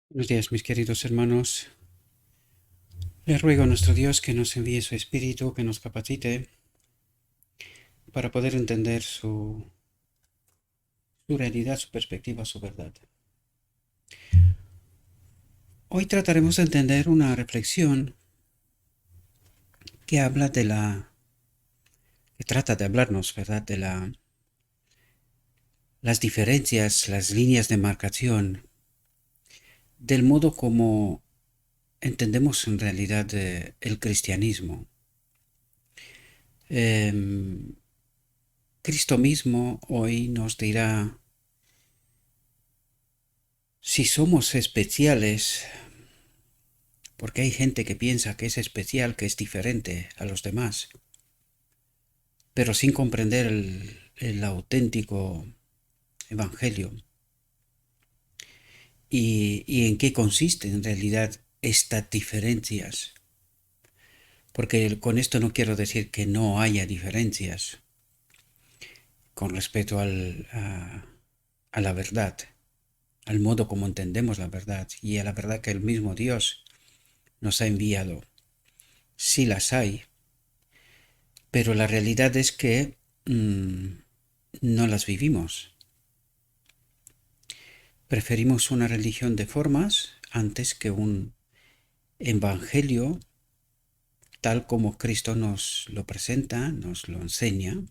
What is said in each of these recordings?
Buenos días, mis queridos hermanos. Le ruego a nuestro Dios que nos envíe su Espíritu, que nos capacite para poder entender su realidad, su perspectiva, su verdad. Hoy trataremos de entender una reflexión que habla que trata de hablarnos, ¿verdad? Las diferencias, las líneas de marcación, del modo como entendemos en realidad el cristianismo. Em, Cristo mismo hoy nos dirá si somos especiales, porque hay gente que piensa que es especial, que es diferente a los demás, pero sin comprender el auténtico evangelio y en qué consiste en realidad estas diferencias. Porque con esto no quiero decir que no haya diferencias con respecto a la verdad, al modo como entendemos la verdad y a la verdad que el mismo Dios nos ha enviado. Sí las hay, pero la realidad es que no las vivimos. Preferimos una religión de formas antes que un evangelio tal como Cristo nos lo presenta, nos lo enseña,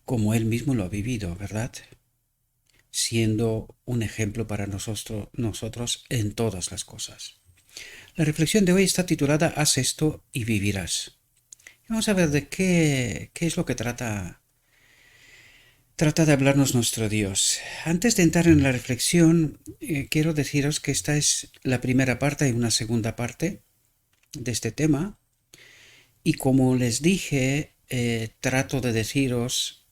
como Él mismo lo ha vivido, ¿verdad? Siendo un ejemplo para nosotros en todas las cosas. La reflexión de hoy está titulada Haz esto y vivirás. Vamos a ver de qué es lo que trata de hablarnos nuestro Dios. Antes de entrar en la reflexión, quiero deciros que esta es la primera parte y una segunda parte de este tema. Y como les dije, trato de deciros,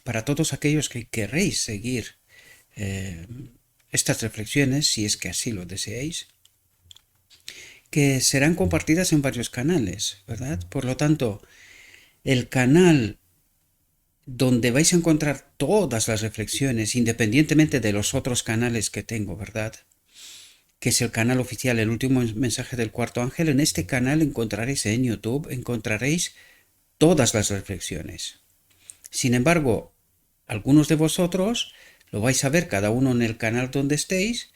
para todos aquellos que querréis seguir eh, estas reflexiones, si es que así lo deseáis, que serán compartidas en varios canales, ¿verdad? Por lo tanto, el canal donde vais a encontrar todas las reflexiones, independientemente de los otros canales que tengo, ¿verdad? Que es el canal oficial, el último mensaje del cuarto ángel. En este canal encontraréis en YouTube, encontraréis todas las reflexiones. Sin embargo, algunos de vosotros lo vais a ver cada uno en el canal donde estéis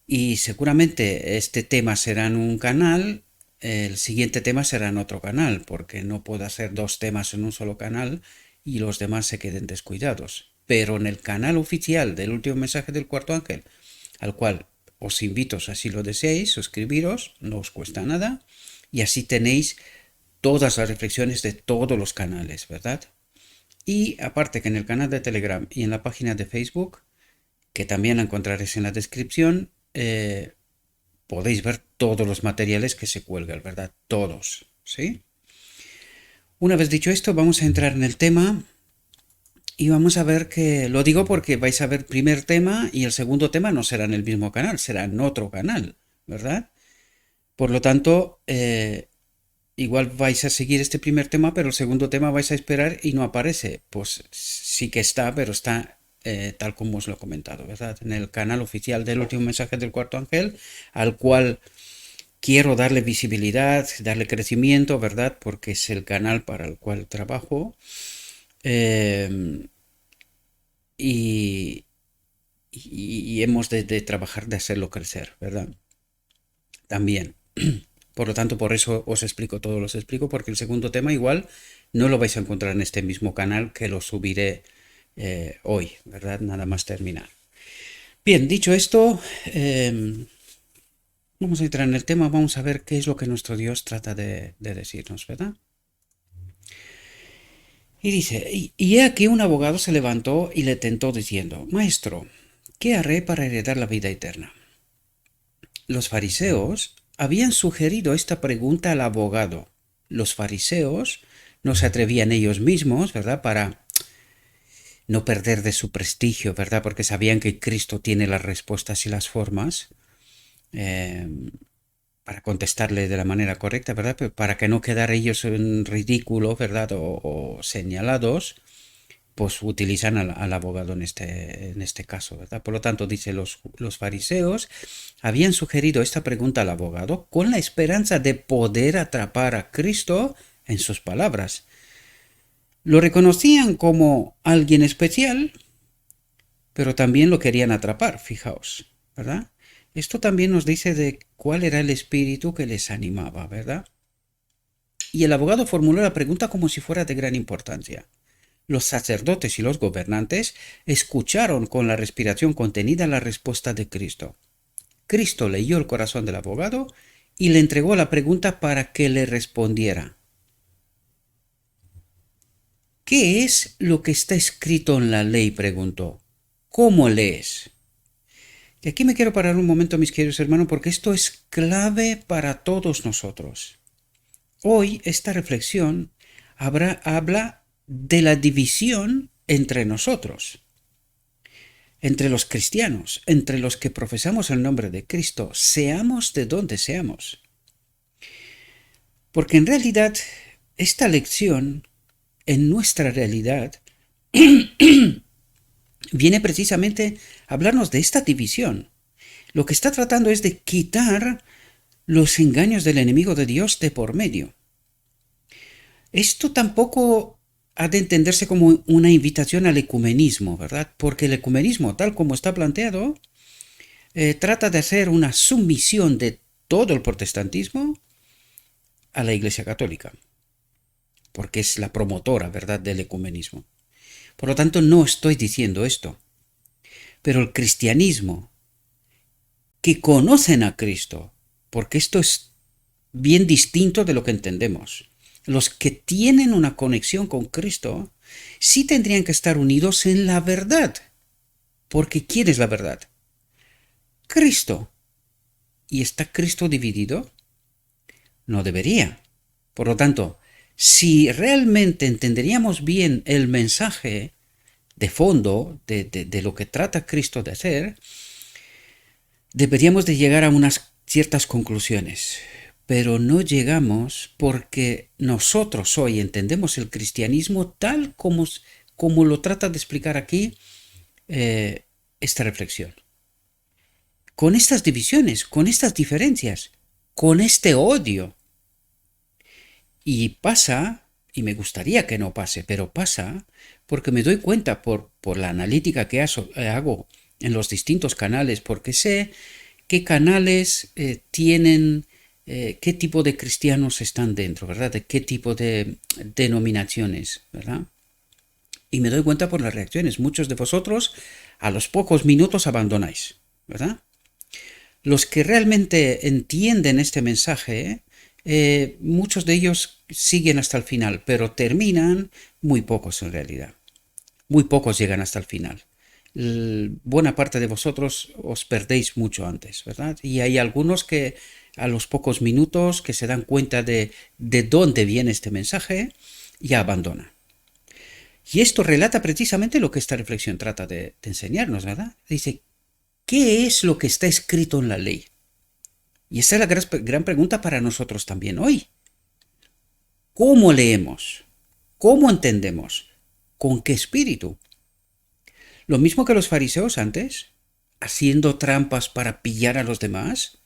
y seguramente este tema será en un canal, el siguiente tema será en otro canal, porque no puedo hacer dos temas en un solo canal y los demás se queden descuidados. Pero en el canal oficial del último mensaje del cuarto ángel, al cual os invito, si así lo deseáis, suscribiros, no os cuesta nada, y así tenéis todas las reflexiones de todos los canales, ¿verdad? Y aparte que en el canal de Telegram y en la página de Facebook, que también la encontraréis en la descripción, podéis ver todos los materiales que se cuelgan, ¿verdad? Todos, ¿sí? Una vez dicho esto, vamos a entrar en el tema y vamos a ver que, lo digo porque vais a ver el primer tema y el segundo tema no será en el mismo canal, será en otro canal, ¿verdad? Por lo tanto, igual vais a seguir este primer tema, pero el segundo tema vais a esperar y no aparece. Pues sí que está, pero está tal como os lo he comentado, ¿verdad? En el canal oficial del último mensaje del cuarto ángel, al cual quiero darle visibilidad, darle crecimiento, ¿verdad? Porque es el canal para el cual trabajo. Eh, y, y hemos de trabajar de hacerlo crecer, ¿verdad? También. Por lo tanto, por eso os explico todo, los explico, porque el segundo tema igual no lo vais a encontrar en este mismo canal que lo subiré hoy, ¿verdad? Nada más terminar. Bien, dicho esto, vamos a entrar en el tema, vamos a ver qué es lo que nuestro Dios trata de decirnos, ¿verdad? Y dice, y he aquí un abogado se levantó y le tentó diciendo, Maestro, ¿qué haré para heredar la vida eterna? Los fariseos habían sugerido esta pregunta al abogado. Los fariseos no se atrevían ellos mismos, ¿verdad? Para no perder de su prestigio, ¿verdad? Porque sabían que Cristo tiene las respuestas y las formas eh, para contestarle de la manera correcta, ¿verdad? Pero para que no quedar ellos en ridículo, ¿verdad? O señalados, pues utilizan al abogado en este caso, ¿verdad? Por lo tanto, dice, los fariseos habían sugerido esta pregunta al abogado con la esperanza de poder atrapar a Cristo en sus palabras. Lo reconocían como alguien especial, pero también lo querían atrapar, fijaos, ¿verdad? Esto también nos dice de cuál era el espíritu que les animaba, ¿verdad? Y el abogado formuló la pregunta como si fuera de gran importancia. Los sacerdotes y los gobernantes escucharon con la respiración contenida la respuesta de Cristo. Cristo leyó el corazón del abogado y le entregó la pregunta para que le respondiera. ¿Qué es lo que está escrito en la ley?, preguntó. ¿Cómo lees? Y aquí me quiero parar un momento, mis queridos hermanos, porque esto es clave para todos nosotros. Hoy esta reflexión habla de la división entre nosotros, entre los cristianos, entre los que profesamos el nombre de Cristo, seamos de donde seamos. Porque en realidad esta lección, en nuestra realidad, viene precisamente a hablarnos de esta división. Lo que está tratando es de quitar los engaños del enemigo de Dios de por medio. Esto tampoco ha de entenderse como una invitación al ecumenismo, ¿verdad? Porque el ecumenismo, tal como está planteado, trata de hacer una sumisión de todo el protestantismo a la Iglesia Católica, porque es la promotora, ¿verdad?, del ecumenismo. Por lo tanto, no estoy diciendo esto. Pero el cristianismo, que conocen a Cristo, porque esto es bien distinto de lo que entendemos, los que tienen una conexión con Cristo, sí tendrían que estar unidos en la verdad. Porque ¿quién es la verdad? Cristo. ¿Y está Cristo dividido? No debería. Por lo tanto, si realmente entenderíamos bien el mensaje de fondo de lo que trata Cristo de hacer, deberíamos de llegar a unas ciertas conclusiones. Pero no llegamos porque nosotros hoy entendemos el cristianismo tal como lo trata de explicar aquí esta reflexión. Con estas divisiones, con estas diferencias, con este odio. Y pasa, y me gustaría que no pase, pero pasa porque me doy cuenta por la analítica que hago en los distintos canales, porque sé qué canales tienen, qué tipo de cristianos están dentro, ¿verdad? De qué tipo de denominaciones, ¿verdad? Y me doy cuenta por las reacciones. Muchos de vosotros a los pocos minutos abandonáis, ¿verdad? Los que realmente entienden este mensaje, muchos de ellos siguen hasta el final, pero terminan muy pocos en realidad. Muy pocos llegan hasta el final. Buena parte de vosotros os perdéis mucho antes, ¿verdad? Y hay algunos que a los pocos minutos que se dan cuenta de dónde viene este mensaje, ya abandonan. Y esto relata precisamente lo que esta reflexión trata de enseñarnos, ¿verdad? Dice, ¿qué es lo que está escrito en la ley? Y esa es la gran pregunta para nosotros también hoy. ¿Cómo leemos? ¿Cómo entendemos? ¿Con qué espíritu? Lo mismo que los fariseos antes, haciendo trampas para pillar a los demás,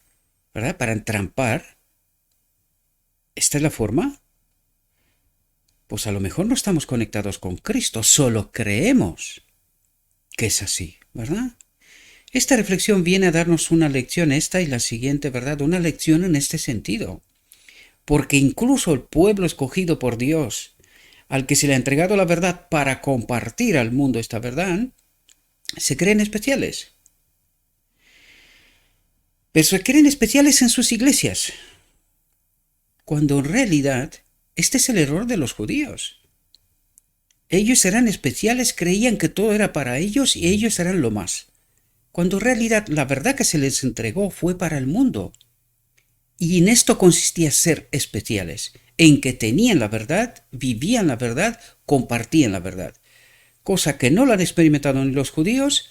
¿verdad? Para entrampar. ¿Esta es la forma? Pues a lo mejor no estamos conectados con Cristo, solo creemos que es así, ¿verdad? Esta reflexión viene a darnos una lección, esta y la siguiente, ¿verdad? Una lección en este sentido. Porque incluso el pueblo escogido por Dios, al que se le ha entregado la verdad para compartir al mundo esta verdad, se creen especiales. Pero se creen especiales en sus iglesias, cuando en realidad este es el error de los judíos. Ellos eran especiales, creían que todo era para ellos y ellos eran lo más. Cuando en realidad la verdad que se les entregó fue para el mundo. Y en esto consistía ser especiales, en que tenían la verdad, vivían la verdad, compartían la verdad. Cosa que no la han experimentado ni los judíos,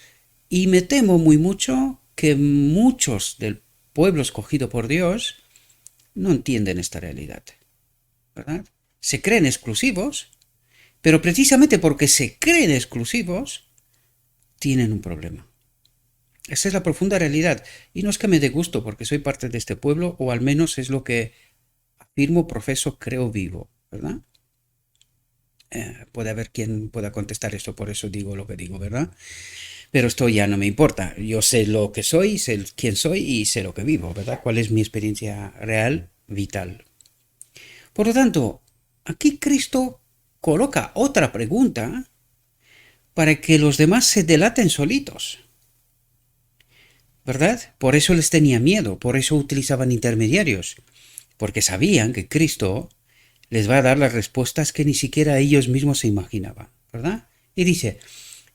y me temo muy mucho que muchos del pueblo escogido por Dios no entienden esta realidad, ¿verdad? Se creen exclusivos, Pero precisamente porque se creen exclusivos, tienen un problema. Esa es la profunda realidad. Y no es que me dé gusto porque soy parte de este pueblo, o al menos es lo que afirmo, profeso, creo, vivo, ¿verdad? Puede haber quien pueda contestar esto, por eso digo lo que digo, ¿verdad? Pero esto ya no me importa. Yo sé lo que soy, sé quién soy y sé lo que vivo, ¿verdad? ¿Cuál es mi experiencia real, vital? Por lo tanto, aquí Cristo coloca otra pregunta para que los demás se delaten solitos, ¿verdad? Por eso les tenía miedo, por eso utilizaban intermediarios, porque sabían que Cristo les va a dar las respuestas que ni siquiera ellos mismos se imaginaban, ¿verdad? Y dice,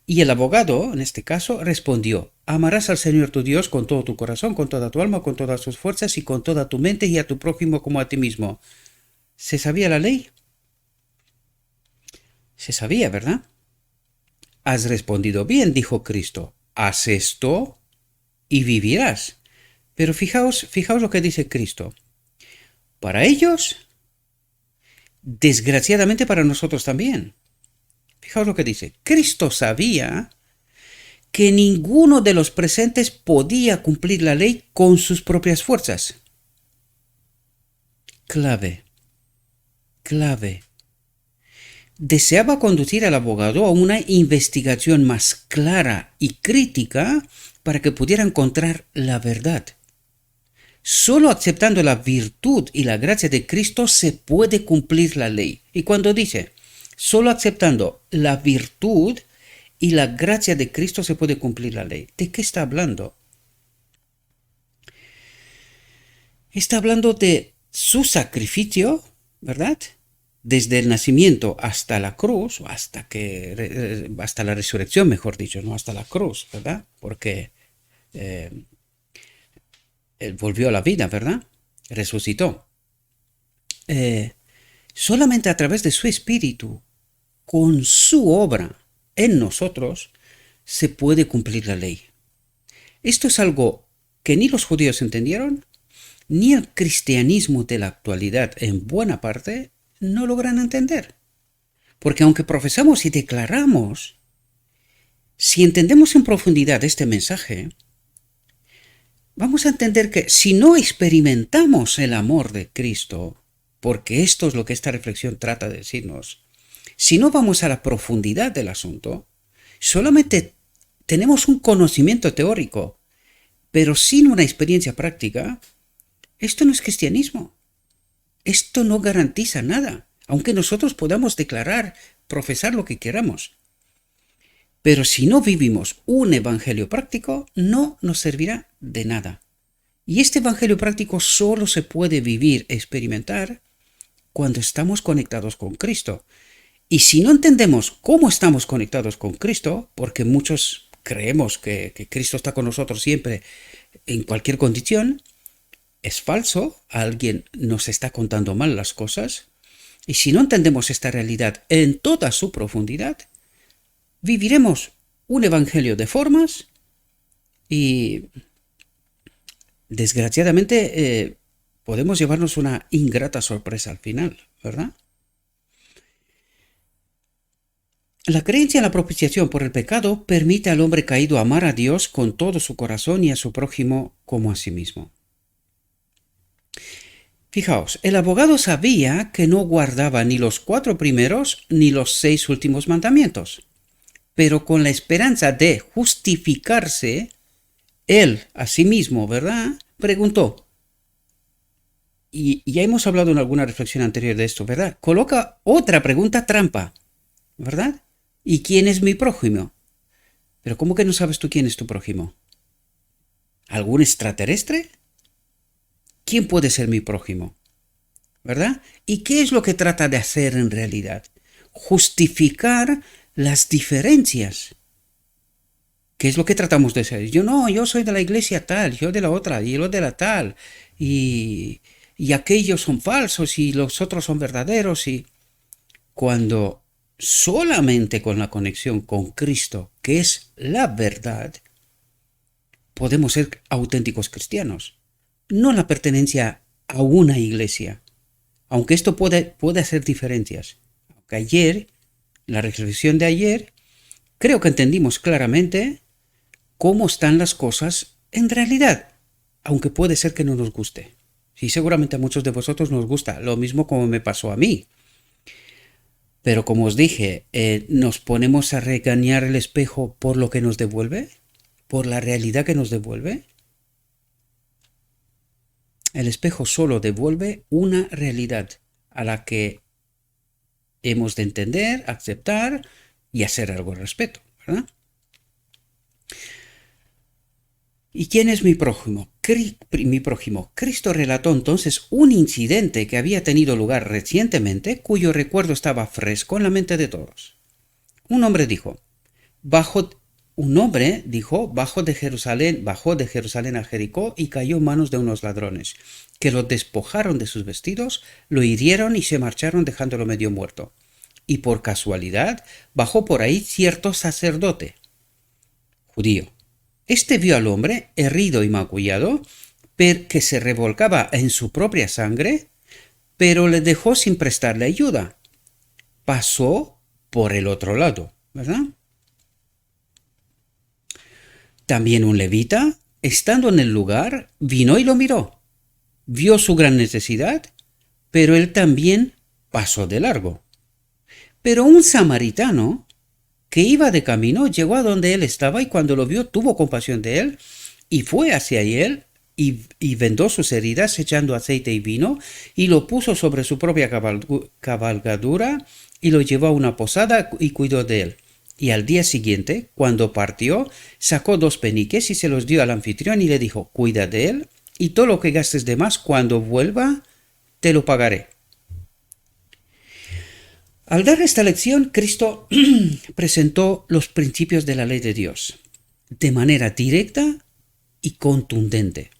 y el abogado, en este caso, respondió, amarás al Señor tu Dios con todo tu corazón, con toda tu alma, con todas tus fuerzas y con toda tu mente y a tu prójimo como a ti mismo. ¿Se sabía la ley? Se sabía, ¿verdad? Has respondido bien, dijo Cristo. Haz esto y vivirás. Pero fijaos lo que dice Cristo. Para ellos, desgraciadamente para nosotros también. Fijaos lo que dice. Cristo sabía que ninguno de los presentes podía cumplir la ley con sus propias fuerzas. Clave, clave. Deseaba conducir al abogado a una investigación más clara y crítica para que pudiera encontrar la verdad. Solo aceptando la virtud y la gracia de Cristo se puede cumplir la ley. Y cuando dice, solo aceptando la virtud y la gracia de Cristo se puede cumplir la ley, ¿de qué está hablando? Está hablando de su sacrificio, ¿verdad? Desde el nacimiento hasta la cruz, o hasta la resurrección, mejor dicho, no hasta la cruz, ¿verdad? Porque él volvió a la vida, ¿verdad? Resucitó. Solamente a través de su espíritu, con su obra en nosotros, se puede cumplir la ley. Esto es algo que ni los judíos entendieron, ni el cristianismo de la actualidad en buena parte no logran entender. Porque aunque profesamos y declaramos, si entendemos en profundidad este mensaje, vamos a entender que si no experimentamos el amor de Cristo, porque esto es lo que esta reflexión trata de decirnos, si no vamos a la profundidad del asunto, solamente tenemos un conocimiento teórico, pero sin una experiencia práctica, esto no es cristianismo. Esto no garantiza nada, aunque nosotros podamos declarar, profesar lo que queramos. Pero si no vivimos un evangelio práctico, no nos servirá de nada. Y este evangelio práctico solo se puede vivir, experimentar, cuando estamos conectados con Cristo. Y si no entendemos cómo estamos conectados con Cristo, porque muchos creemos que Cristo está con nosotros siempre, en cualquier condición, es falso, alguien nos está contando mal las cosas, y si no entendemos esta realidad en toda su profundidad, viviremos un evangelio de formas y desgraciadamente podemos llevarnos una ingrata sorpresa al final, ¿verdad? La creencia en la propiciación por el pecado permite al hombre caído amar a Dios con todo su corazón y a su prójimo como a sí mismo. Fijaos, el abogado sabía que no guardaba ni los 4 primeros ni los 6 últimos mandamientos, pero con la esperanza de justificarse, él a sí mismo, ¿verdad? Preguntó, y ya hemos hablado en alguna reflexión anterior de esto, ¿verdad? Coloca otra pregunta trampa, ¿verdad? ¿Y quién es mi prójimo? Pero ¿cómo que no sabes tú quién es tu prójimo? ¿Algún extraterrestre? ¿Quién puede ser mi prójimo? ¿Verdad? ¿Y qué es lo que trata de hacer en realidad? Justificar las diferencias. ¿Qué es lo que tratamos de hacer? Yo soy de la iglesia tal, yo de la otra, y yo de la tal, y aquellos son falsos y los otros son verdaderos, y cuando solamente con la conexión con Cristo, que es la verdad, podemos ser auténticos cristianos. No la pertenencia a una iglesia, aunque esto puede hacer diferencias. Aunque ayer la reflexión de ayer, creo que entendimos claramente cómo están las cosas en realidad, aunque puede ser que no nos guste. Sí, seguramente a muchos de vosotros nos gusta, lo mismo como me pasó a mí. Pero como os dije, nos ponemos a regañar el espejo por lo que nos devuelve, por la realidad que nos devuelve. El espejo solo devuelve una realidad a la que hemos de entender, aceptar y hacer algo al respecto, ¿verdad? ¿Y quién es mi prójimo? Mi prójimo. Cristo relató entonces un incidente que había tenido lugar recientemente, cuyo recuerdo estaba fresco en la mente de todos. Un hombre dijo, bajó de Jerusalén a Jericó y cayó en manos de unos ladrones, que lo despojaron de sus vestidos, lo hirieron y se marcharon dejándolo medio muerto. Y por casualidad bajó por ahí cierto sacerdote judío. Este vio al hombre herido y magullado, que se revolcaba en su propia sangre, pero le dejó sin prestarle ayuda. Pasó por el otro lado, ¿verdad? También un levita, estando en el lugar, vino y lo miró. Vio su gran necesidad, pero él también pasó de largo. Pero un samaritano que iba de camino llegó a donde él estaba y cuando lo vio tuvo compasión de él y fue hacia él y vendó sus heridas echando aceite y vino y lo puso sobre su propia cabalgadura y lo llevó a una posada y cuidó de él. Y al día siguiente, cuando partió, sacó 2 peniques y se los dio al anfitrión y le dijo, cuida de él y todo lo que gastes de más cuando vuelva te lo pagaré. Al dar esta lección, Cristo presentó los principios de la ley de Dios de manera directa y contundente,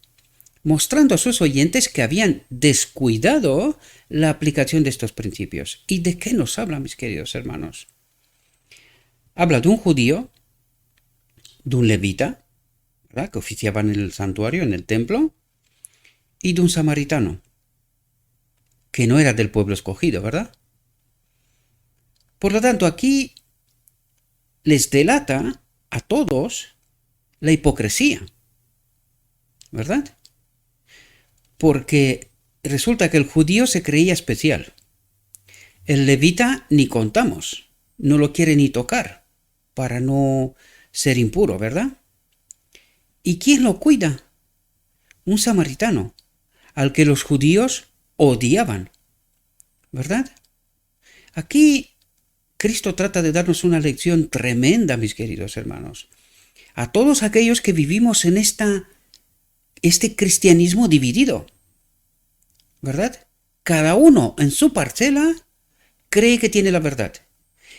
mostrando a sus oyentes que habían descuidado la aplicación de estos principios. ¿Y de qué nos habla, mis queridos hermanos? Habla de un judío, de un levita, ¿verdad?, que oficiaba en el santuario, en el templo, y de un samaritano, que no era del pueblo escogido, ¿verdad? Por lo tanto, aquí les delata a todos la hipocresía, ¿verdad? Porque resulta que el judío se creía especial. El levita ni contamos, no lo quiere ni tocar para no ser impuro, ¿verdad? ¿Y quién lo cuida? Un samaritano, al que los judíos odiaban, ¿verdad? Aquí Cristo trata de darnos una lección tremenda, mis queridos hermanos, a todos aquellos que vivimos en este cristianismo dividido, ¿verdad? Cada uno en su parcela cree que tiene la verdad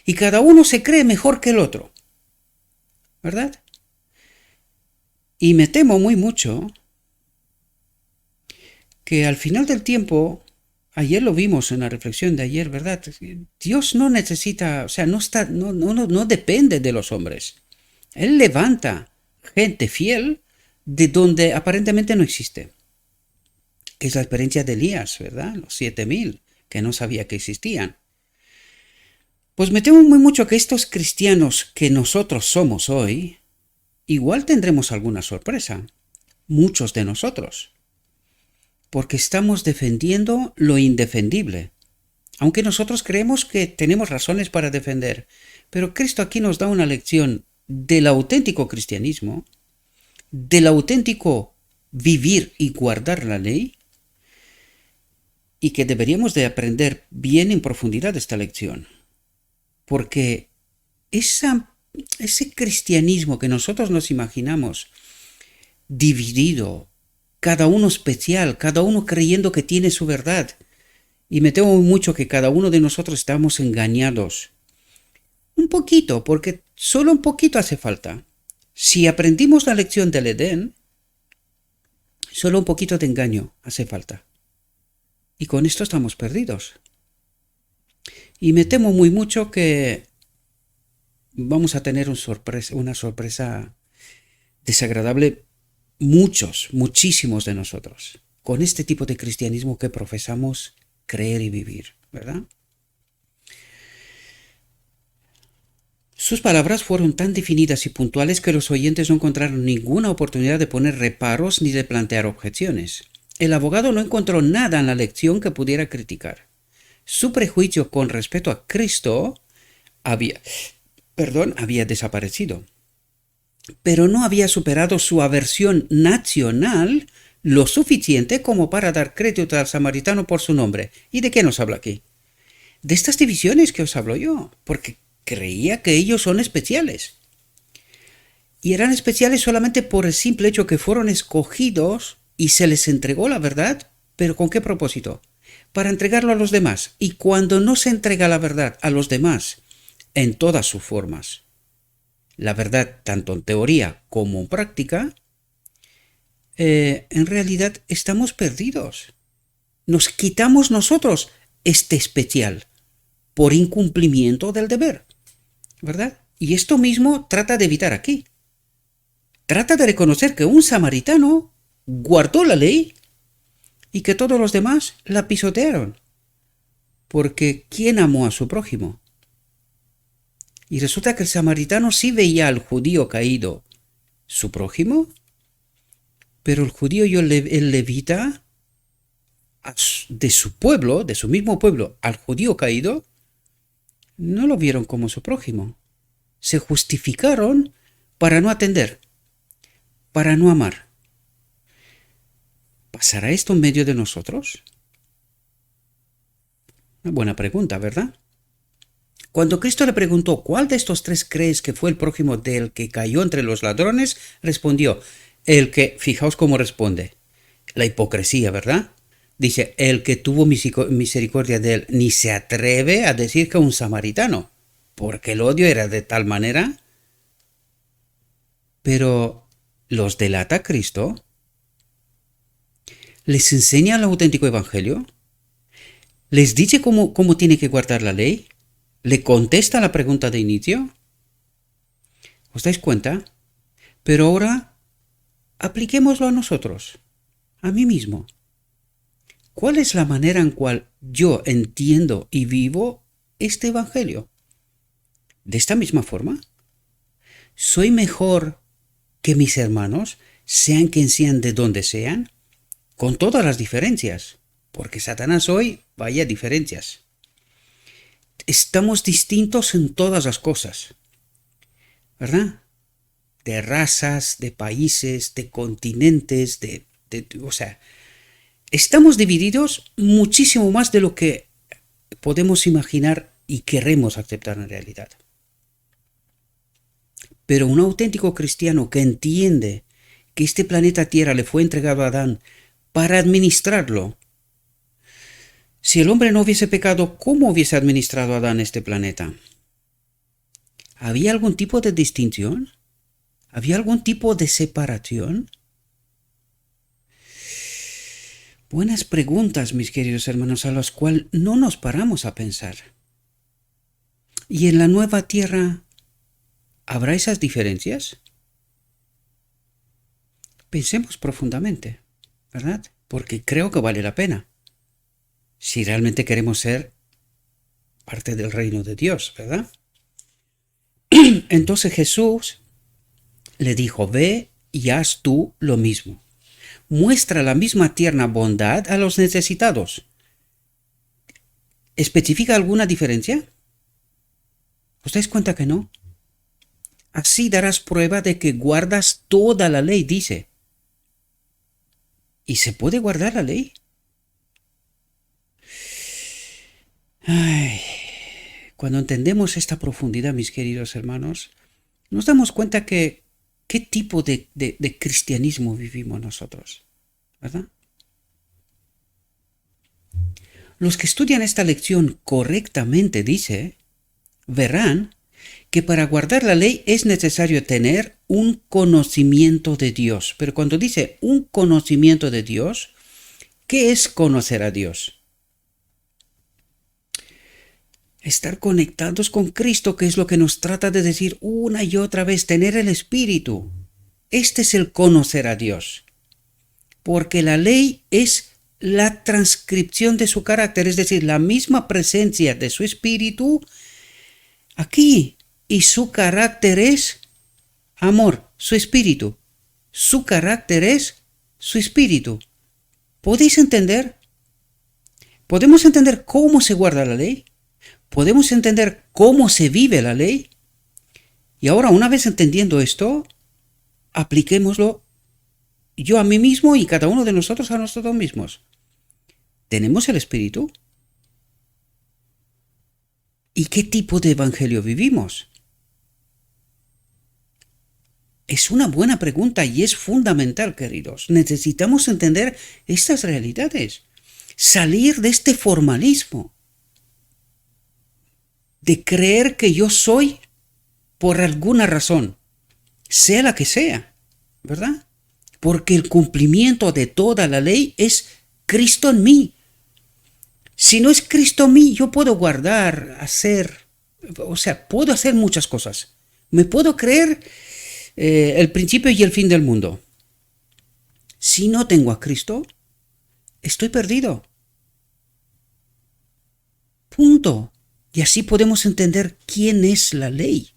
y cada uno se cree mejor que el otro, ¿verdad? Y me temo muy mucho que al final del tiempo, ayer lo vimos en la reflexión de ayer, ¿verdad? Dios no necesita, o sea, no depende de los hombres. Él levanta gente fiel de donde aparentemente no existe. Es la experiencia de Elías, ¿verdad? Los 7.000, que no sabía que existían. Pues me temo muy mucho que estos cristianos que nosotros somos hoy, igual tendremos alguna sorpresa. Muchos de nosotros. Porque estamos defendiendo lo indefendible. Aunque nosotros creemos que tenemos razones para defender. Pero Cristo aquí nos da una lección del auténtico cristianismo, del auténtico vivir y guardar la ley, y que deberíamos de aprender bien en profundidad esta lección. Porque ese cristianismo que nosotros nos imaginamos dividido, cada uno especial, cada uno creyendo que tiene su verdad, y me temo mucho que cada uno de nosotros estamos engañados. Un poquito, porque solo un poquito hace falta. Si aprendimos la lección del Edén, solo un poquito de engaño hace falta. Y con esto estamos perdidos. Y me temo muy mucho que vamos a tener una sorpresa desagradable, muchísimos de nosotros, con este tipo de cristianismo que profesamos creer y vivir, ¿verdad? Sus palabras fueron tan definidas y puntuales que los oyentes no encontraron ninguna oportunidad de poner reparos ni de plantear objeciones. El abogado no encontró nada en la lección que pudiera criticar. Su prejuicio con respecto a Cristo había desaparecido, pero no había superado su aversión nacional lo suficiente como para dar crédito al samaritano por su nombre. ¿Y de qué nos habla aquí? De estas divisiones que os hablo yo, porque creía que ellos son especiales. Y eran especiales solamente por el simple hecho que fueron escogidos y se les entregó la verdad, pero ¿con qué propósito? Para entregarlo a los demás. Y cuando no se entrega la verdad a los demás, en todas sus formas, la verdad tanto en teoría como en práctica, en realidad estamos perdidos. Nos quitamos nosotros este especial por incumplimiento del deber, ¿verdad? Y esto mismo trata de evitar aquí. Trata de reconocer que un samaritano guardó la ley y que todos los demás la pisotearon. Porque ¿quién amó a su prójimo? Y resulta que el samaritano sí veía al judío caído, su prójimo, pero el judío y el levita de su pueblo, de su mismo pueblo, al judío caído, no lo vieron como su prójimo. Se justificaron para no atender, para no amar. ¿Pasará esto en medio de nosotros? Una buena pregunta, ¿verdad? Cuando Cristo le preguntó ¿cuál de estos tres crees que fue el prójimo del que cayó entre los ladrones?, respondió, el que, fijaos cómo responde, la hipocresía, ¿verdad? Dice, el que tuvo misericordia de él, ni se atreve a decir que un samaritano, porque el odio era de tal manera. Pero ¿los delata Cristo? ¿Les enseña el auténtico evangelio? ¿Les dice cómo tiene que guardar la ley? ¿Le contesta la pregunta de inicio? ¿Os dais cuenta? Pero ahora apliquémoslo a nosotros, a mí mismo. ¿Cuál es la manera en cual yo entiendo y vivo este evangelio? ¿De esta misma forma? ¿Soy mejor que mis hermanos, sean quien sean, de donde sean? Con todas las diferencias, porque Satanás hoy, vaya diferencias. Estamos distintos en todas las cosas, ¿verdad? De razas, de países, de continentes, o sea, estamos divididos muchísimo más de lo que podemos imaginar y queremos aceptar en realidad. Pero un auténtico cristiano que entiende que este planeta Tierra le fue entregado a Adán para administrarlo. Si el hombre no hubiese pecado, ¿cómo hubiese administrado Adán este planeta? ¿Había algún tipo de distinción? ¿Había algún tipo de separación? Buenas preguntas, mis queridos hermanos, a las cuales no nos paramos a pensar. ¿Y en la nueva tierra habrá esas diferencias? Pensemos profundamente, ¿verdad? Porque creo que vale la pena. Si realmente queremos ser parte del reino de Dios, ¿verdad? Entonces Jesús le dijo, ve y haz tú lo mismo. Muestra la misma tierna bondad a los necesitados. ¿Especifica alguna diferencia? ¿Os dais cuenta que no? Así darás prueba de que guardas toda la ley, dice. ¿Y se puede guardar la ley? Ay, cuando entendemos esta profundidad, mis queridos hermanos, nos damos cuenta que qué tipo de cristianismo vivimos nosotros, ¿verdad? Los que estudian esta lección correctamente, dice, verán que para guardar la ley es necesario tener un conocimiento de Dios. Pero cuando dice un conocimiento de Dios, ¿qué es conocer a Dios? Estar conectados con Cristo, que es lo que nos trata de decir una y otra vez, tener el Espíritu. Este es el conocer a Dios. Porque la ley es la transcripción de su carácter, es decir, la misma presencia de su Espíritu aquí. y su carácter es amor, su espíritu. Su carácter es su espíritu. ¿Podéis entender? ¿Podemos entender cómo se guarda la ley? ¿Podemos entender cómo se vive la ley? Y ahora, una vez entendiendo esto, apliquémoslo yo a mí mismo y cada uno de nosotros a nosotros mismos. ¿Tenemos el espíritu? ¿Y qué tipo de evangelio vivimos? Es una buena pregunta y es fundamental, queridos. Necesitamos entender estas realidades. Salir de este formalismo. De creer que yo soy por alguna razón. Sea la que sea. ¿Verdad? Porque el cumplimiento de toda la ley es Cristo en mí. Si no es Cristo en mí, yo puedo guardar, puedo hacer muchas cosas. Me puedo creer el principio y el fin del mundo. Si no tengo a Cristo, estoy perdido. Punto. Y así podemos entender quién es la ley,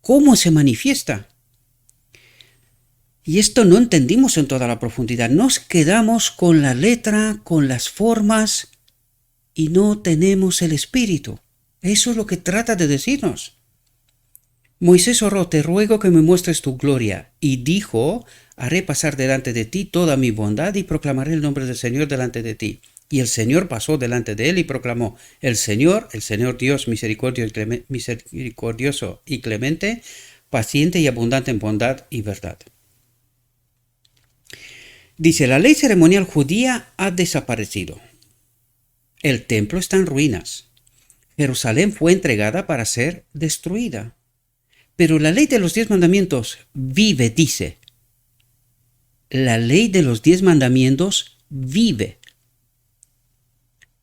cómo se manifiesta. Y esto no entendimos en toda la profundidad. Nos quedamos con la letra, con las formas, y no tenemos el espíritu. Eso es lo que trata de decirnos. Moisés oró: te ruego que me muestres tu gloria. Y dijo: haré pasar delante de ti toda mi bondad y proclamaré el nombre del Señor delante de ti. Y el Señor pasó delante de él y proclamó: el Señor Dios misericordioso y clemente, paciente y abundante en bondad y verdad. Dice: la ley ceremonial judía ha desaparecido. El templo está en ruinas. Jerusalén fue entregada para ser destruida. Pero la ley de los 10 mandamientos vive, dice. La ley de los 10 mandamientos vive.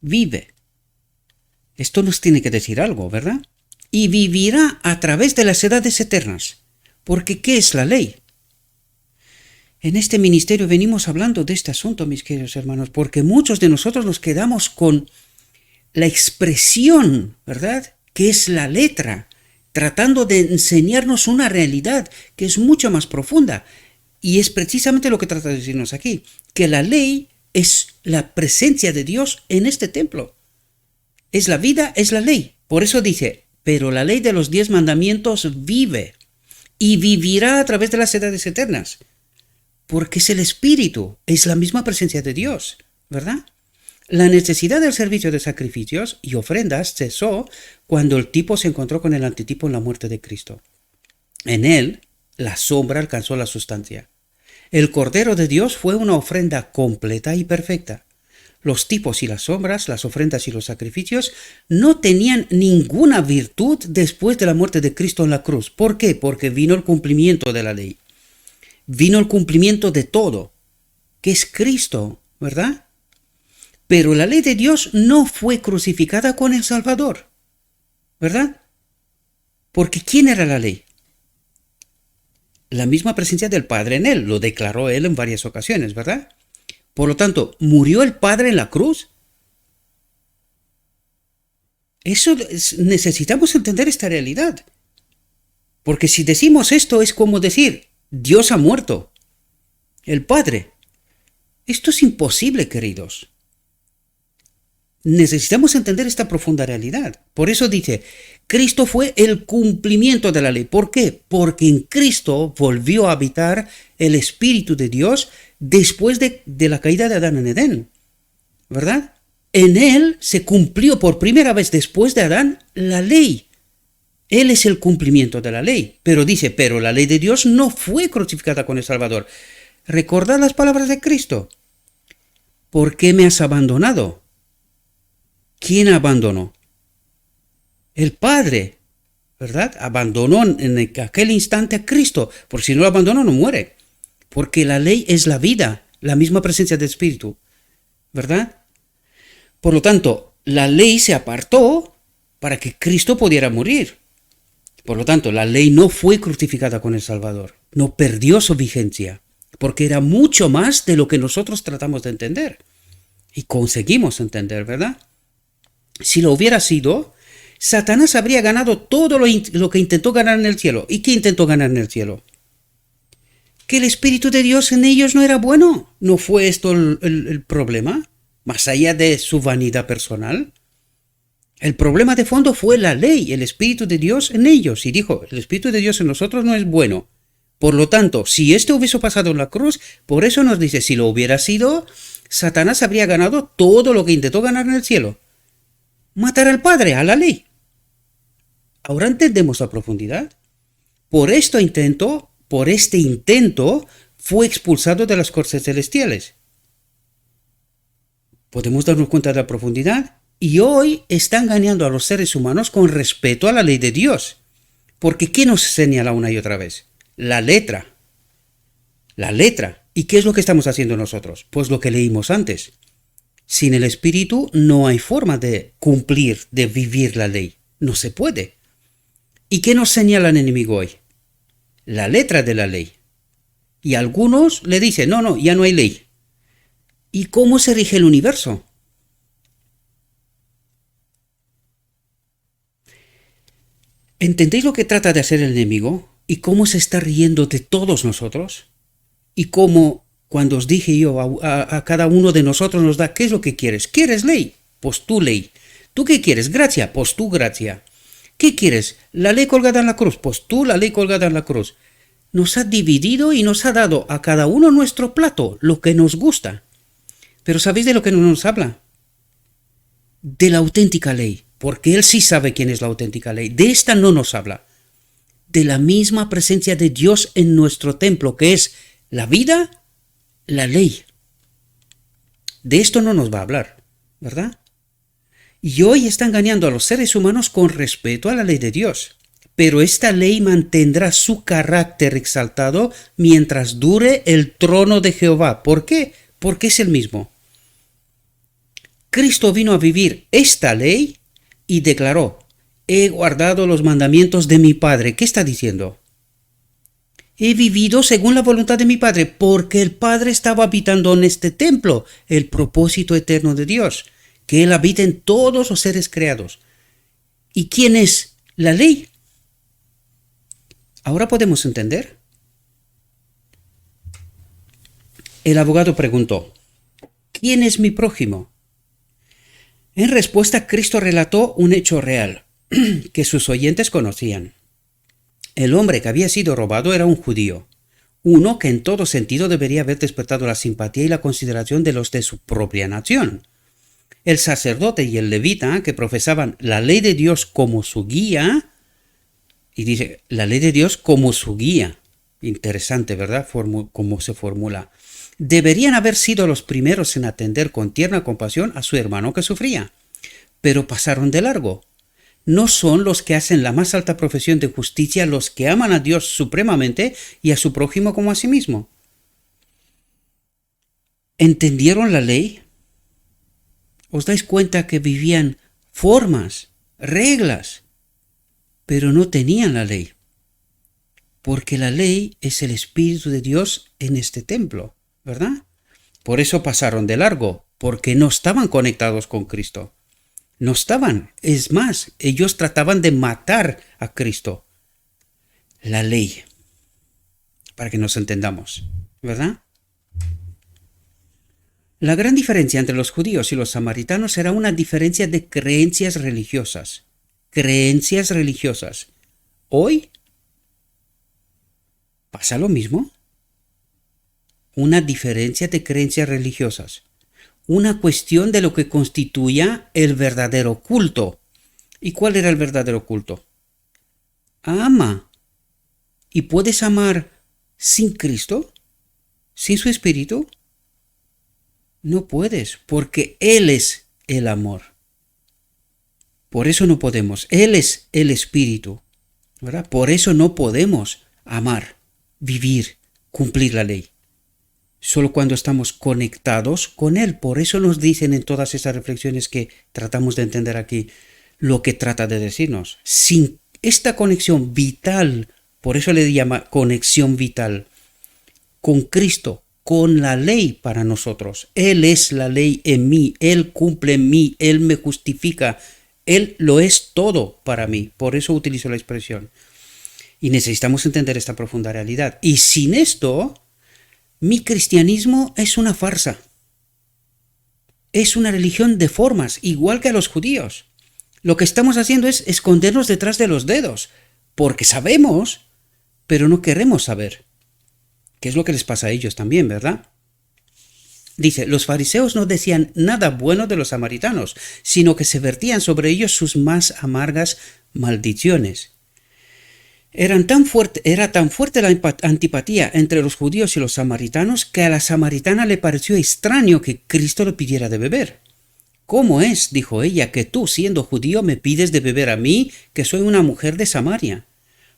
Vive. Esto nos tiene que decir algo, ¿verdad? Y vivirá a través de las edades eternas. Porque ¿qué es la ley? En este ministerio venimos hablando de este asunto, mis queridos hermanos, porque muchos de nosotros nos quedamos con la expresión, ¿verdad?, que es la letra, tratando de enseñarnos una realidad que es mucho más profunda. Y es precisamente lo que trata de decirnos aquí, que la ley es la presencia de Dios en este templo. Es la vida, es la ley. Por eso dice: pero la ley de los 10 mandamientos vive y vivirá a través de las edades eternas. Porque es el Espíritu, es la misma presencia de Dios, ¿verdad? La necesidad del servicio de sacrificios y ofrendas cesó cuando el tipo se encontró con el antitipo en la muerte de Cristo. En él, la sombra alcanzó la sustancia. El Cordero de Dios fue una ofrenda completa y perfecta. Los tipos y las sombras, las ofrendas y los sacrificios no tenían ninguna virtud después de la muerte de Cristo en la cruz. ¿Por qué? Porque vino el cumplimiento de la ley. Vino el cumplimiento de todo, que es Cristo, ¿verdad? Pero la ley de Dios no fue crucificada con el Salvador, ¿verdad? Porque ¿quién era la ley? La misma presencia del Padre en él, lo declaró él en varias ocasiones, ¿verdad? Por lo tanto, ¿murió el Padre en la cruz? Necesitamos entender esta realidad. Porque si decimos esto es como decir: Dios ha muerto. El Padre. Esto es imposible, queridos. Necesitamos entender esta profunda realidad. Por eso dice: Cristo fue el cumplimiento de la ley. ¿Por qué? Porque en Cristo volvió a habitar el Espíritu de Dios después de la caída de Adán en Edén. ¿Verdad? En él se cumplió por primera vez después de Adán la ley. Él es el cumplimiento de la ley. Pero dice: pero la ley de Dios no fue crucificada con el Salvador. Recordad las palabras de Cristo. ¿Por qué me has abandonado? ¿Quién abandonó? El Padre, ¿verdad? Abandonó en aquel instante a Cristo. Por si no lo abandonó, no muere. Porque la ley es la vida, la misma presencia del Espíritu, ¿verdad? Por lo tanto, la ley se apartó para que Cristo pudiera morir. Por lo tanto, la ley no fue crucificada con el Salvador. No perdió su vigencia. Porque era mucho más de lo que nosotros tratamos de entender. Y conseguimos entender, ¿verdad? Si lo hubiera sido, Satanás habría ganado todo lo que intentó ganar en el cielo. ¿Y qué intentó ganar en el cielo? Que el Espíritu de Dios en ellos no era bueno. ¿No fue esto el problema? Más allá de su vanidad personal. El problema de fondo fue la ley, el Espíritu de Dios en ellos. Y dijo, el Espíritu de Dios en nosotros no es bueno. Por lo tanto, si esto hubiese pasado en la cruz, por eso nos dice, si lo hubiera sido, Satanás habría ganado todo lo que intentó ganar en el cielo. Matar al Padre, a la ley. Ahora entendemos la profundidad. Por este intento, fue expulsado de las cortes celestiales. ¿Podemos darnos cuenta de la profundidad? Y hoy están engañando a los seres humanos con respeto a la ley de Dios. Porque ¿qué nos señala una y otra vez? La letra. La letra. ¿Y qué es lo que estamos haciendo nosotros? Pues lo que leímos antes. Sin el Espíritu no hay forma de cumplir, de vivir la ley. No se puede. ¿Y qué nos señala el enemigo hoy? La letra de la ley. Y algunos le dicen, no, ya no hay ley. ¿Y cómo se rige el universo? ¿Entendéis lo que trata de hacer el enemigo? ¿Y cómo se está riendo de todos nosotros? ¿Y cómo, cuando os dije yo, a cada uno de nosotros nos da, ¿qué es lo que quieres? ¿Quieres ley? Pues tú ley. ¿Tú qué quieres? Gracia. Pues tú gracia. ¿Qué quieres? ¿La ley colgada en la cruz? Pues tú la ley colgada en la cruz. Nos ha dividido y nos ha dado a cada uno nuestro plato, lo que nos gusta. Pero ¿sabéis de lo que no nos habla? De la auténtica ley, porque Él sí sabe quién es la auténtica ley. De esta no nos habla. De la misma presencia de Dios en nuestro templo, que es la vida, la ley. De esto no nos va a hablar, ¿verdad? Y hoy está engañando a los seres humanos con respeto a la ley de Dios. Pero esta ley mantendrá su carácter exaltado mientras dure el trono de Jehová. ¿Por qué? Porque es el mismo. Cristo vino a vivir esta ley y declaró, he guardado los mandamientos de mi Padre. ¿Qué está diciendo? He vivido según la voluntad de mi Padre, porque el Padre estaba habitando en este templo, el propósito eterno de Dios, que Él habita en todos los seres creados. ¿Y quién es la ley? ¿Ahora podemos entender? El abogado preguntó, ¿quién es mi prójimo? En respuesta, Cristo relató un hecho real, que sus oyentes conocían. El hombre que había sido robado era un judío, uno que en todo sentido debería haber despertado la simpatía y la consideración de los de su propia nación. El sacerdote y el levita, que profesaban la ley de Dios como su guía, y dice, la ley de Dios como su guía, interesante, ¿verdad? Cómo se formula. Deberían haber sido los primeros en atender con tierna compasión a su hermano que sufría, pero pasaron de largo. No son los que hacen la más alta profesión de justicia los que aman a Dios supremamente y a su prójimo como a sí mismo. ¿Entendieron la ley? ¿Os dais cuenta que vivían formas, reglas, pero no tenían la ley? Porque la ley es el Espíritu de Dios en este templo, ¿verdad? Por eso pasaron de largo, porque no estaban conectados con Cristo. No estaban. Es más, ellos trataban de matar a Cristo. La ley. Para que nos entendamos, ¿verdad? La gran diferencia entre los judíos y los samaritanos era una diferencia de creencias religiosas. Creencias religiosas. Hoy pasa lo mismo. Una diferencia de creencias religiosas. Una cuestión de lo que constituía el verdadero culto. ¿Y cuál era el verdadero culto? Ama. ¿Y puedes amar sin Cristo? ¿Sin su Espíritu? No puedes, porque Él es el amor. Por eso no podemos. Él es el Espíritu, ¿verdad? Por eso no podemos amar, vivir, cumplir la ley. Solo cuando estamos conectados con Él. Por eso nos dicen en todas esas reflexiones que tratamos de entender aquí lo que trata de decirnos. Sin esta conexión vital, por eso le llama conexión vital, con Cristo, con la ley para nosotros. Él es la ley en mí, Él cumple en mí, Él me justifica, Él lo es todo para mí. Por eso utilizo la expresión. Y necesitamos entender esta profunda realidad. Y sin esto, mi cristianismo es una farsa. Es una religión de formas, igual que a los judíos. Lo que estamos haciendo es escondernos detrás de los dedos, porque sabemos, pero no queremos saber. ¿Qué es lo que les pasa a ellos también, verdad? Dice, los fariseos no decían nada bueno de los samaritanos, sino que se vertían sobre ellos sus más amargas maldiciones. Era tan fuerte la antipatía entre los judíos y los samaritanos que a la samaritana le pareció extraño que Cristo le pidiera de beber. ¿Cómo es, dijo ella, que tú, siendo judío, me pides de beber a mí, que soy una mujer de Samaria?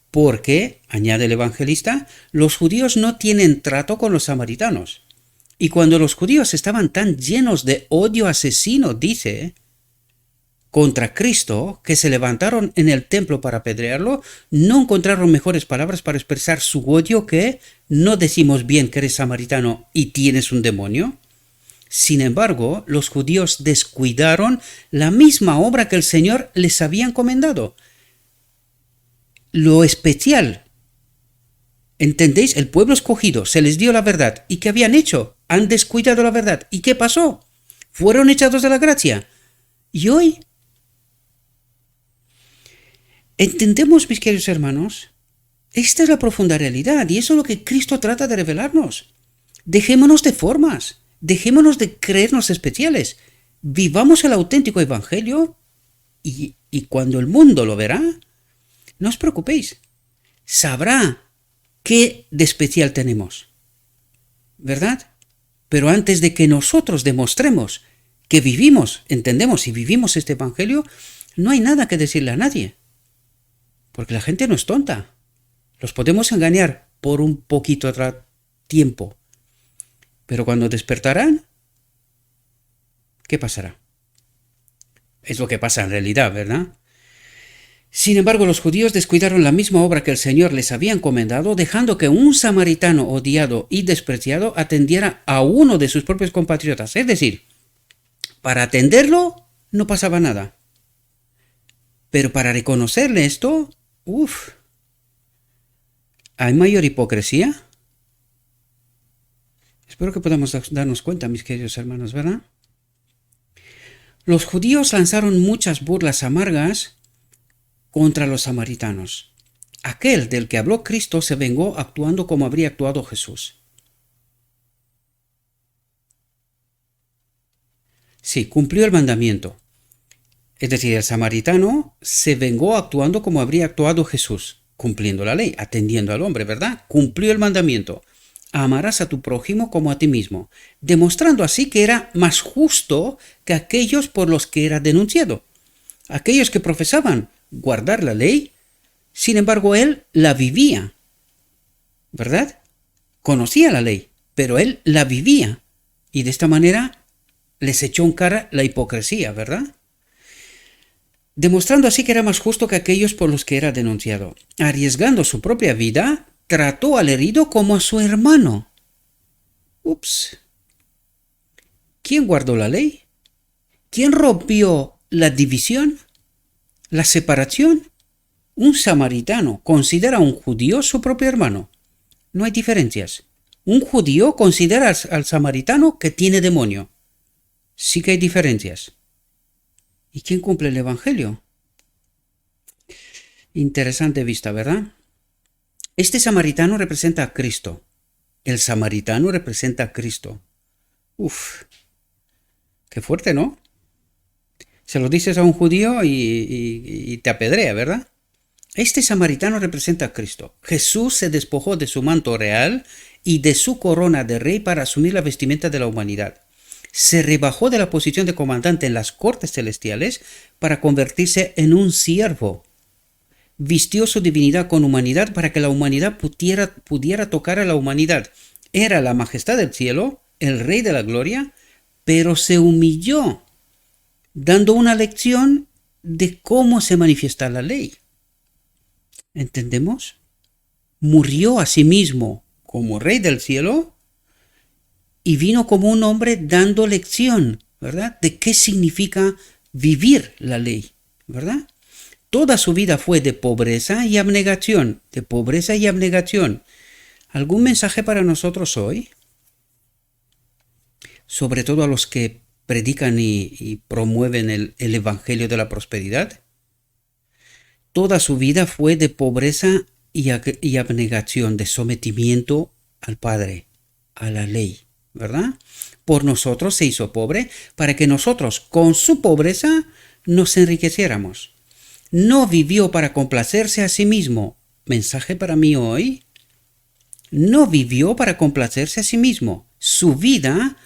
Porque, añade el evangelista, los judíos no tienen trato con los samaritanos. Y cuando los judíos estaban tan llenos de odio asesino, dice, contra Cristo, que se levantaron en el templo para apedrearlo, no encontraron mejores palabras para expresar su odio que ¿no decimos bien que eres samaritano y tienes un demonio? Sin embargo, los judíos descuidaron la misma obra que el Señor les había encomendado. Lo especial, ¿entendéis? El pueblo escogido, se les dio la verdad. ¿Y qué habían hecho? Han descuidado la verdad. ¿Y qué pasó? Fueron echados de la gracia. Y hoy, ¿entendemos, mis queridos hermanos? Esta es la profunda realidad y eso es lo que Cristo trata de revelarnos. Dejémonos de formas, dejémonos de creernos especiales, vivamos el auténtico evangelio y cuando el mundo lo verá, no os preocupéis, sabrá qué de especial tenemos, ¿verdad? Pero antes de que nosotros demostremos que vivimos, entendemos y vivimos este evangelio, no hay nada que decirle a nadie. Porque la gente no es tonta. Los podemos engañar por un poquito de tiempo. Pero cuando despertarán, ¿qué pasará? Es lo que pasa en realidad, ¿verdad? Sin embargo, los judíos descuidaron la misma obra que el Señor les había encomendado, dejando que un samaritano odiado y despreciado atendiera a uno de sus propios compatriotas. Es decir, para atenderlo no pasaba nada. Pero para reconocerle esto, ¿hay mayor hipocresía? Espero que podamos darnos cuenta, mis queridos hermanos, ¿verdad? Los judíos lanzaron muchas burlas amargas contra los samaritanos. Aquel del que habló Cristo se vengó actuando como habría actuado Jesús. Sí, cumplió el mandamiento. Es decir, el samaritano se vengó actuando como habría actuado Jesús, cumpliendo la ley, atendiendo al hombre, ¿verdad? Cumplió el mandamiento. Amarás a tu prójimo como a ti mismo, demostrando así que era más justo que aquellos por los que era denunciado. Aquellos que profesaban guardar la ley, sin embargo él la vivía, ¿verdad? Conocía la ley, pero él la vivía y de esta manera les echó en cara la hipocresía, ¿verdad? Demostrando así que era más justo que aquellos por los que era denunciado. Arriesgando su propia vida, trató al herido como a su hermano. ¿Quién guardó la ley? ¿Quién rompió la división? ¿La separación? Un samaritano considera a un judío su propio hermano. No hay diferencias. Un judío considera al samaritano que tiene demonio. Sí que hay diferencias. ¿Y quién cumple el evangelio? Interesante vista, ¿verdad? Este samaritano representa a Cristo. El samaritano representa a Cristo. Qué fuerte, ¿no? Se lo dices a un judío y te apedrea, ¿verdad? Este samaritano representa a Cristo. Jesús se despojó de su manto real y de su corona de rey para asumir la vestimenta de la humanidad. Se rebajó de la posición de comandante en las cortes celestiales para convertirse en un siervo. Vistió su divinidad con humanidad para que la humanidad pudiera tocar a la humanidad. Era la majestad del cielo, el rey de la gloria, pero se humilló, dando una lección de cómo se manifiesta la ley. ¿Entendemos? Murió a sí mismo como rey del cielo y vino como un hombre dando lección, ¿verdad? De qué significa vivir la ley. ¿verdad? Toda su vida fue de pobreza y abnegación, de pobreza y abnegación. ¿Algún mensaje para nosotros hoy? Sobre todo a los que predican y promueven el evangelio de la prosperidad. Toda su vida fue de pobreza y abnegación, de sometimiento al Padre, a la ley, ¿verdad? Por nosotros se hizo pobre para que nosotros con su pobreza nos enriqueciéramos. No vivió para complacerse a sí mismo. Mensaje para mí hoy. No vivió para complacerse a sí mismo. Su vida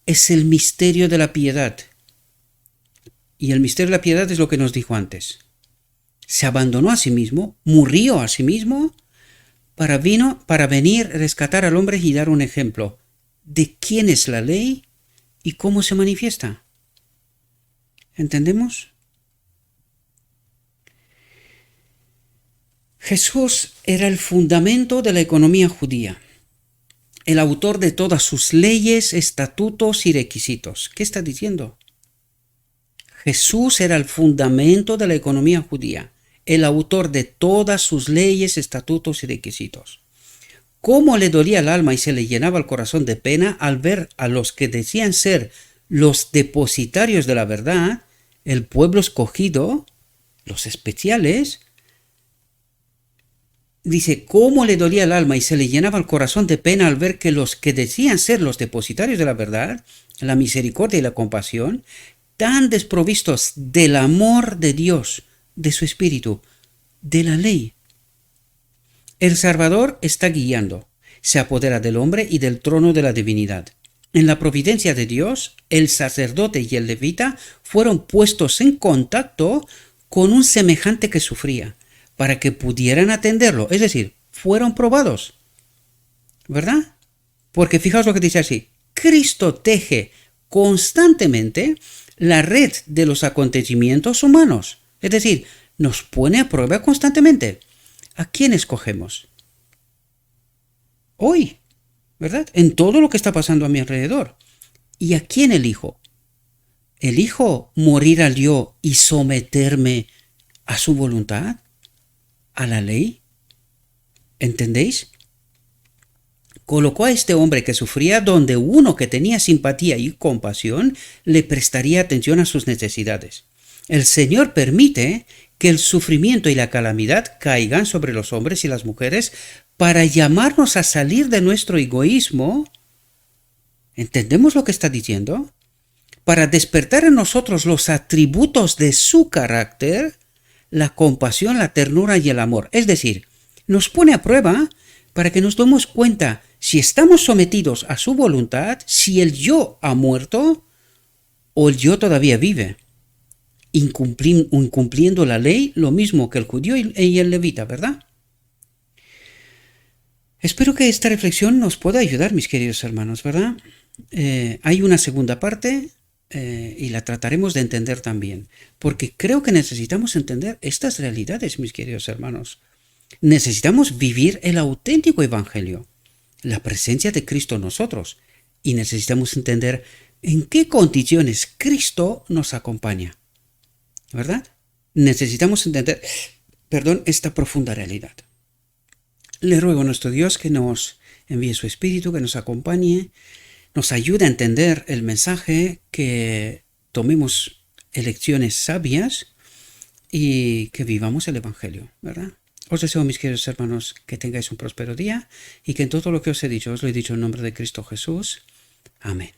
es el misterio de la piedad. Y el misterio de la piedad es lo que nos dijo antes. Se abandonó a sí mismo, murió a sí mismo para venir a rescatar al hombre y dar un ejemplo de quién es la ley y cómo se manifiesta. ¿Entendemos? Jesús era el fundamento de la economía judía, el autor de todas sus leyes, estatutos y requisitos. ¿Qué está diciendo? Jesús era el fundamento de la economía judía, el autor de todas sus leyes, estatutos y requisitos. ¿Cómo le dolía el alma y se le llenaba el corazón de pena al ver a los que decían ser los depositarios de la verdad, el pueblo escogido, los especiales? Dice, ¿cómo le dolía el alma y se le llenaba el corazón de pena al ver que los que decían ser los depositarios de la verdad, la misericordia y la compasión, tan desprovistos del amor de Dios, de su espíritu, de la ley? El Salvador está guiando, se apodera del hombre y del trono de la divinidad. En la providencia de Dios, el sacerdote y el levita fueron puestos en contacto con un semejante que sufría, para que pudieran atenderlo, es decir, fueron probados, ¿verdad? Porque fijaos lo que dice así, Cristo teje constantemente la red de los acontecimientos humanos, es decir, nos pone a prueba constantemente. ¿A quién escogemos? Hoy, ¿verdad? En todo lo que está pasando a mi alrededor. ¿Y a quién elijo? ¿Elijo morir al yo y someterme a su voluntad? ¿A la ley? ¿Entendéis? Colocó a este hombre que sufría donde uno que tenía simpatía y compasión le prestaría atención a sus necesidades. El Señor permite que el sufrimiento y la calamidad caigan sobre los hombres y las mujeres para llamarnos a salir de nuestro egoísmo. ¿Entendemos lo que está diciendo? Para despertar en nosotros los atributos de su carácter, la compasión, la ternura y el amor. Es decir, nos pone a prueba para que nos demos cuenta si estamos sometidos a su voluntad, si el yo ha muerto o el yo todavía vive, incumpliendo la ley, lo mismo que el judío y el levita, ¿verdad? Espero que esta reflexión nos pueda ayudar, mis queridos hermanos, ¿verdad? Hay una segunda parte y la trataremos de entender también, porque creo que necesitamos entender estas realidades, mis queridos hermanos. Necesitamos vivir el auténtico evangelio, la presencia de Cristo en nosotros, y necesitamos entender en qué condiciones Cristo nos acompaña, ¿verdad? Necesitamos entender, esta profunda realidad. Le ruego a nuestro Dios que nos envíe su Espíritu, que nos acompañe, nos ayude a entender el mensaje, que tomemos elecciones sabias y que vivamos el Evangelio, ¿verdad? Os deseo, mis queridos hermanos, que tengáis un próspero día y que en todo lo que os he dicho, os lo he dicho en nombre de Cristo Jesús. Amén.